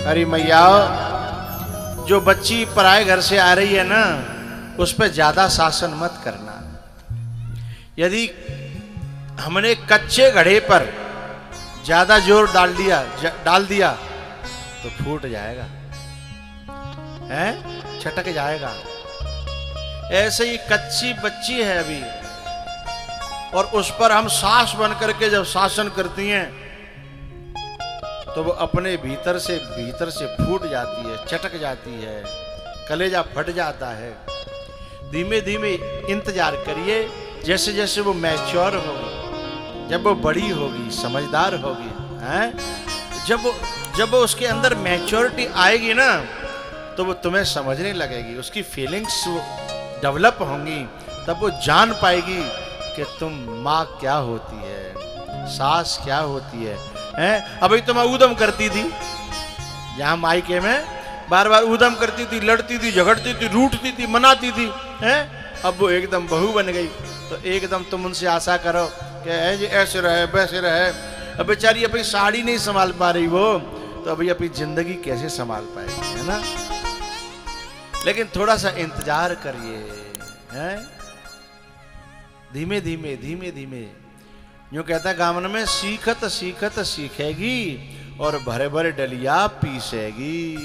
अरे मैया, जो बच्ची पराए घर से आ रही है ना, उस पर ज्यादा शासन मत करना। यदि हमने कच्चे घड़े पर ज्यादा जोर डाल दिया तो फूट जाएगा, हैं? छटक जाएगा। ऐसे ही कच्ची बच्ची है अभी, और उस पर हम सास बन करके जब शासन करती हैं तो वो अपने भीतर से फूट जाती है, चटक जाती है, कलेजा फट जाता है। धीमे धीमे इंतजार करिए, जैसे जैसे वो मैच्योर होगी, जब वो बड़ी होगी, समझदार होगी, हैं? जब वो उसके अंदर मैच्योरिटी आएगी ना, तो वो तुम्हें समझने लगेगी, उसकी फीलिंग्स डेवलप होंगी, तब वो जान पाएगी कि तुम माँ क्या होती है, सास क्या होती है, हैं? अभी तो मैं ऊधम करती थी, यहाँ मायके में बार बार ऊधम करती थी, लड़ती थी, झगड़ती थी, रूठती थी, मनाती थी, हैं? अब वो एकदम बहू बन गई, तो एकदम तुम उनसे आशा करो कि ऐसे रहे वैसे रहे। अब बेचारी अपनी साड़ी नहीं संभाल पा रही वो, तो अभी अपनी जिंदगी कैसे संभाल पाएगी, है ना? लेकिन थोड़ा सा इंतजार करिए, हैं? धीमे धीमे यूं कहता है गावन में, सीखत सीखत सीखेगी और भरे भरे डलिया पीसेगी,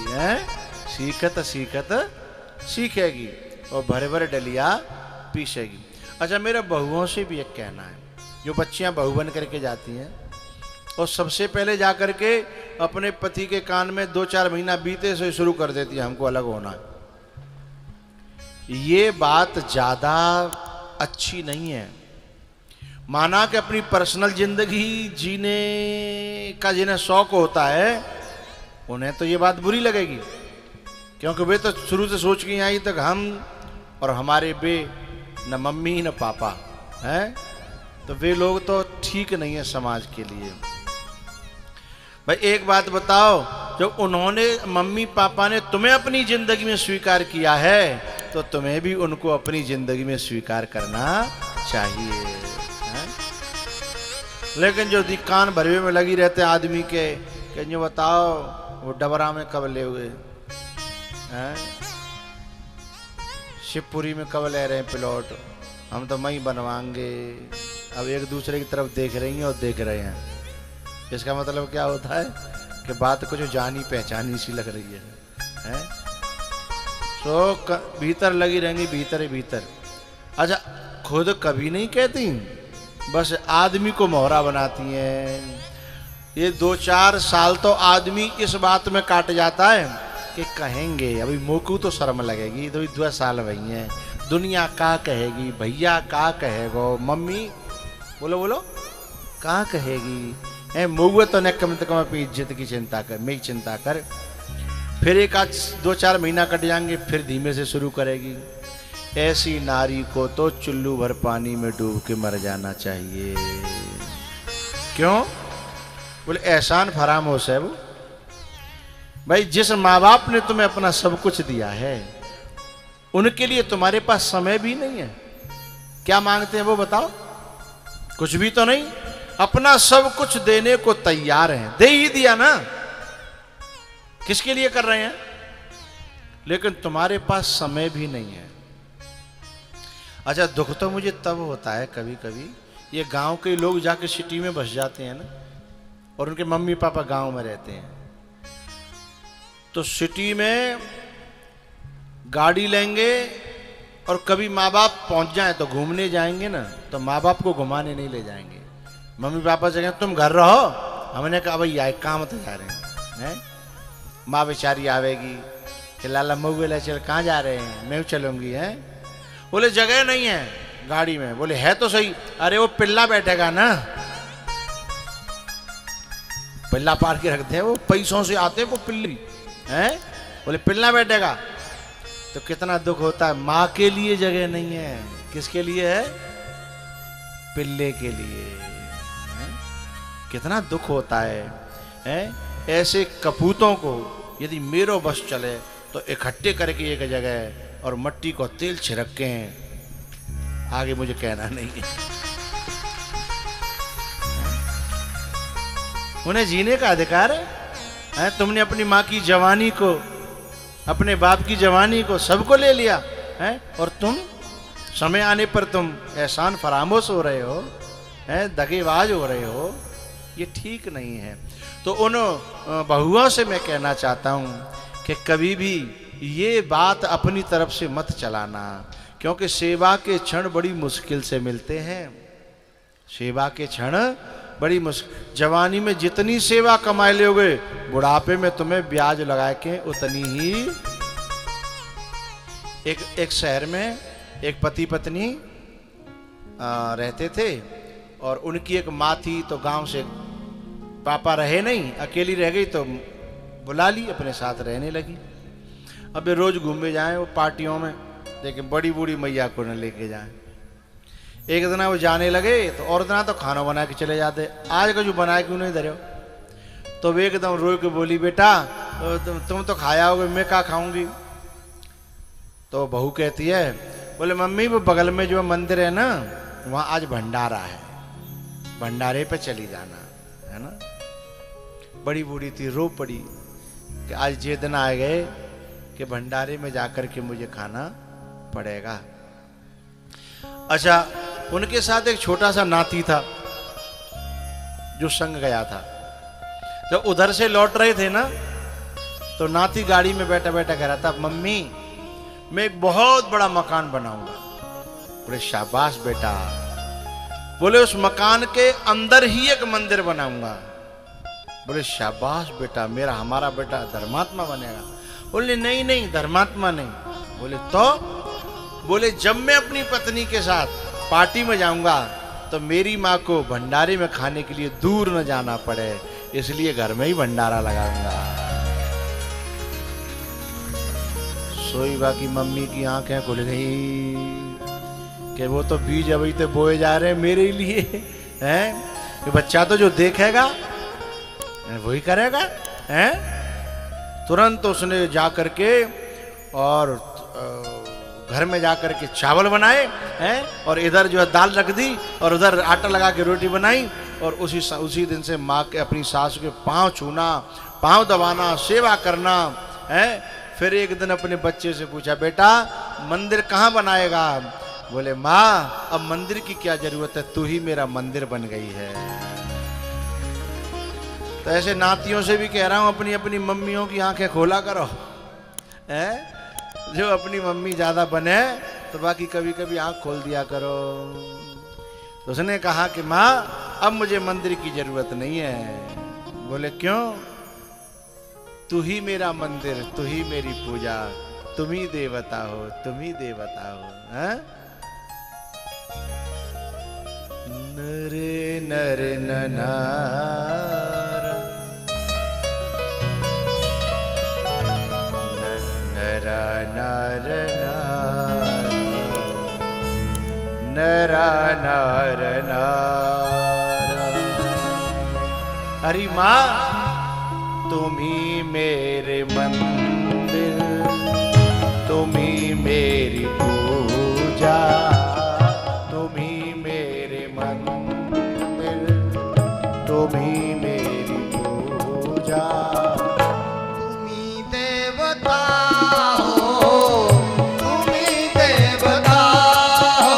हैं? सीखत सीखत सीखेगी और भरे भरे डलिया पीसेगी। अच्छा, मेरे बहुओं से भी एक कहना है, जो बच्चियां बहू बन करके जाती हैं और सबसे पहले जा करके अपने पति के कान में 2-4 महीना बीते से शुरू कर देती है, हमको अलग होना। ये बात ज्यादा अच्छी नहीं है। माना कि अपनी पर्सनल जिंदगी जीने का जिन्हें शौक होता है, उन्हें तो ये बात बुरी लगेगी, क्योंकि वे तो शुरू से सोच के आई तक हम और हमारे बे, न मम्मी न पापा, हैं? तो वे लोग तो ठीक नहीं है समाज के लिए। भाई एक बात बताओ, जब उन्होंने, मम्मी पापा ने तुम्हें अपनी जिंदगी में स्वीकार किया है, तो तुम्हें भी उनको अपनी जिंदगी में स्वीकार करना चाहिए, हैं? लेकिन जो कान भरवे में लगी रहते हैं आदमी के, कि जो बताओ वो डबरा में कब ले हुए, हैं? शिवपुरी में कब ले रहे हैं प्लॉट, हम तो वहीं बनवाएंगे। अब एक दूसरे की तरफ देख रही हैं और देख रहे हैं। इसका मतलब क्या होता है कि बात कुछ जानी पहचानी सी लग रही है? तो भीतर लगी रहेंगी, भीतर ही भीतर। अच्छा, खुद कभी नहीं कहती, बस आदमी को मोहरा बनाती हैं। ये 2-4 साल तो आदमी इस बात में काट जाता है कि कहेंगे, अभी मोकू तो शर्म लगेगी, तो 2 साल वही हैं, दुनिया का कहेगी, भैया का कहेगो, मम्मी बोलो का कहेगी, मऊआ तो न कम से कम अपनी इज्जत की चिंता कर, मेरी चिंता कर। फिर 2-4 महीना कट जाएंगे, फिर धीमे से शुरू करेगी। ऐसी नारी को तो चुल्लू भर पानी में डूब के मर जाना चाहिए। क्यों? बोले एहसान फरामोश है वो। भाई जिस माँ बाप ने तुम्हें अपना सब कुछ दिया है, उनके लिए तुम्हारे पास समय भी नहीं है। क्या मांगते हैं वो बताओ? कुछ भी तो नहीं, अपना सब कुछ देने को तैयार हैं, दे ही दिया ना, किसके लिए कर रहे हैं? लेकिन तुम्हारे पास समय भी नहीं है। अच्छा, दुख तो मुझे तब होता है कभी कभी, ये गांव के लोग जाके सिटी में बस जाते हैं ना, और उनके मम्मी पापा गांव में रहते हैं, तो सिटी में गाड़ी लेंगे और कभी माँ बाप पहुंच जाए तो घूमने जाएंगे ना, तो माँ बाप को घुमाने नहीं ले जाएंगे। मम्मी पापा से कहें तुम घर रहो, हमने कहा भाई आए काम तो जा रहे हैं। माँ बेचारी आवेगी कि लाला मऊए ले चल, कहाँ जा रहे हैं? मैं चलूंगी, हैं? बोले जगह नहीं है गाड़ी में। बोले है तो सही। अरे वो पिल्ला बैठेगा ना, पिल्ला पार के रखते हैं, वो पैसों से आते हैं वो पिल्ली, हैं? बोले पिल्ला बैठेगा। तो कितना दुख होता है, माँ के लिए जगह नहीं है, किसके लिए है? पिल्ले के लिए। कितना दुख होता है? ऐसे कपूतों को यदि मेरो बस चले तो इकट्ठे करके एक जगह और मट्टी को तेल छिड़क के हैं, आगे मुझे कहना नहीं है। उन्हें जीने का अधिकार है, तुमने अपनी माँ की जवानी को, अपने बाप की जवानी को, सबको ले लिया है, और तुम समय आने पर तुम एहसान फरामोश हो रहे हो, दगेबाज हो रहे हो। ये ठीक नहीं है। तो उन बहुओं से मैं कहना चाहता हूँ कि कभी भी ये बात अपनी तरफ से मत चलाना, क्योंकि सेवा के क्षण बड़ी मुश्किल से मिलते हैं। सेवा के क्षण बड़ी मुश्किल। जवानी में जितनी सेवा कमाए लोगे, बुढ़ापे में तुम्हें ब्याज लगा के उतनी ही। एक शहर में एक पति पत्नी रहते थे, और उनकी एक माँ थी। तो गांव से पापा रहे नहीं, अकेली रह गई, तो बुला ली, अपने साथ रहने लगी। अब रोज घूमे जाएं वो पार्टियों में, लेकिन बड़ी बूढ़ी मैया को न लेके जाएं। एक दिन वो जाने लगे, तो और दिन तो खाना बना के चले जाते। आज का जो बनाए क्यों नहीं धरे हो? तो वे एकदम रो के बोली, बेटा तुम तो खाया होगे, मैं क्या खाऊंगी? तो बहू कहती है, बोले मम्मी वो बगल में जो मंदिर है ना, वहाँ आज भंडारा है, भंडारे पे चली जाना है ना। बड़ी बूढ़ी थी, रो पड़ी कि आज ये दिन आ गए कि भंडारे में जाकर के मुझे खाना पड़ेगा। अच्छा, उनके साथ एक छोटा सा नाती था जो संग गया था। जब उधर से लौट रहे थे ना, तो नाती गाड़ी में बैठा बैठा कह रहा था, मम्मी मैं एक बहुत बड़ा मकान बनाऊंगा। बोले शाबाश बेटा। बोले उस मकान के अंदर ही एक मंदिर बनाऊंगा। बोले शाबाश बेटा, हमारा बेटा धर्मात्मा बनेगा। बोले नहीं नहीं, धर्मात्मा नहीं। बोले तो? बोले जब मैं अपनी पत्नी के साथ पार्टी में जाऊंगा, तो मेरी माँ को भंडारे में खाने के लिए दूर न जाना पड़े, इसलिए घर में ही भंडारा लगाऊंगा। सोईबा की मम्मी की आंखें खुल गई कि वो तो बीज अभी तो बोए जा रहे हैं मेरे लिए, हैं? कि बच्चा तो जो देखेगा वही करेगा, हैं? तुरंत उसने जा करके और घर में जाकर के चावल बनाए, हैं? और इधर जो है दाल रख दी, और उधर आटा लगा के रोटी बनाई। और उसी दिन से माँ के, अपनी सास के पाँव छूना, पाँव दबाना, सेवा करना, है। फिर एक दिन अपने बच्चे से पूछा, बेटा मंदिर कहाँ बनाएगा? बोले माँ अब मंदिर की क्या जरूरत है, तू ही मेरा मंदिर बन गई है। तो ऐसे नातियों से भी कह रहा हूँ, अपनी अपनी मम्मियों की आंखें खोला करो, हैं? जो अपनी मम्मी ज्यादा बने तो बाकी कभी कभी आंख खोल दिया करो। तो उसने कहा कि माँ अब मुझे मंदिर की जरूरत नहीं है। बोले क्यों? तू ही मेरा मंदिर, तू ही मेरी पूजा, तुम ही देवता हो, तुम ही देवता हो, हैं? नरे नरे ननार, नरा नार नार, नरा नार नार। अरे माँ तुम ही मेरे मंदिर, तुम ही मेरी पूजा, तुम ही मेरे मंदिर, तुम ही मेरी पूजा। तुम ही देवता हो, तुम ही देवता हो।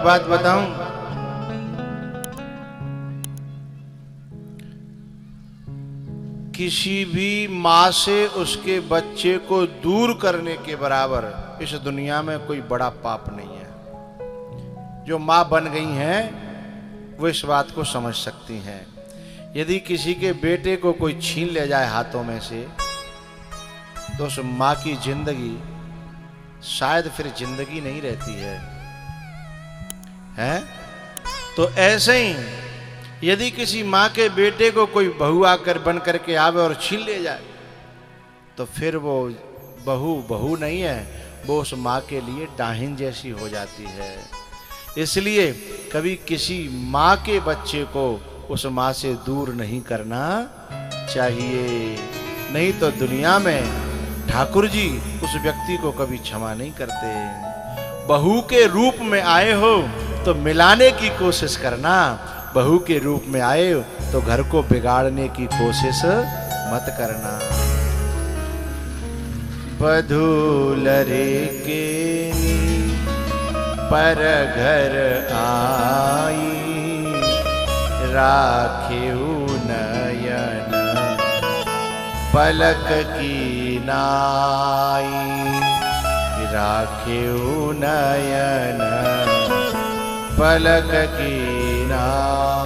बात बताऊं, किसी भी माँ से उसके बच्चे को दूर करने के बराबर इस दुनिया में कोई बड़ा पाप नहीं है। जो माँ बन गई हैं वो इस बात को समझ सकती हैं। यदि किसी के बेटे को कोई छीन ले जाए हाथों में से, तो उस माँ की जिंदगी शायद फिर जिंदगी नहीं रहती है? तो ऐसे ही यदि किसी माँ के बेटे को कोई बहू आकर बन करके आवे और छीन ले जाए, तो फिर वो बहू नहीं है, वो उस माँ के लिए डाहिन जैसी हो जाती है। इसलिए कभी किसी माँ के बच्चे को उस माँ से दूर नहीं करना चाहिए, नहीं तो दुनिया में ठाकुर जी उस व्यक्ति को कभी क्षमा नहीं करते। बहू के रूप में आए हो तो मिलाने की कोशिश करना, बहू के रूप में आए तो घर को बिगाड़ने की कोशिश मत करना। बधूलरे के पर घर आई, राखेऊ नयन पलक की नाई, राखेऊ नयन पलक की नाई।